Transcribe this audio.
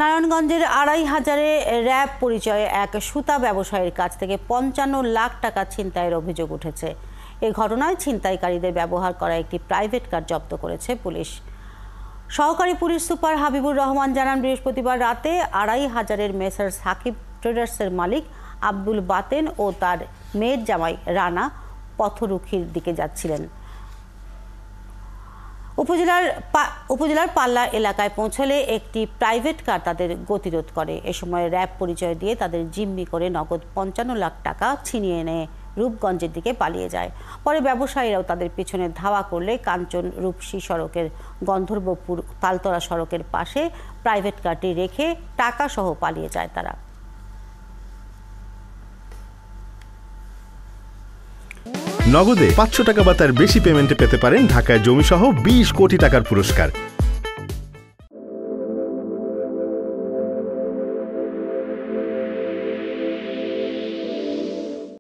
নারায়ণগঞ্জের ২৫০০-এ র্যাব পরিচয়ে এক সুতা ব্যবসায়ীর কাছ থেকে ৫৫ লাখ টাকা ছিনতাইয়ের অভিযোগ উঠেছে। এই ঘটনায় ছিনতাইকারীদের ব্যবহার করা একটি প্রাইভেট কার জব্দ করেছে পুলিশ। সহকারী পুলিশ সুপার হাবিবুর রহমান জানান, বৃহস্পতিবার রাতে ২৫০০-এর মেসার্স সাকিব ট্রেডার্সের মালিক আব্দুল বাতেন ও তার মেয়ের জামাই রানা পথরুখির দিকে যাচ্ছিলেন। উপজেলার পাল্লা এলাকায় পৌঁছলে একটি প্রাইভেট কার তাদের গতিরোধ করে। এ সময় র্যাব পরিচয় দিয়ে তাদের জিম্মি করে নগদ ৫৫ লাখ টাকা ছিনিয়ে এনে রূপগঞ্জের দিকে পালিয়ে যায়। পরে ব্যবসায়ীরাও তাদের পিছনে ধাওয়া করলে কাঞ্চন রূপসী সড়কের গন্ধর্বপুর তালতলা সড়কের পাশে প্রাইভেট কারটি রেখে টাকা সহ পালিয়ে যায় তারা। নগদে ৫০০ টাকা বা তার বেশি পেমেন্টে পেতে পারেন ঢাকায় জমিসহ ২০ কোটি টাকার পুরস্কার।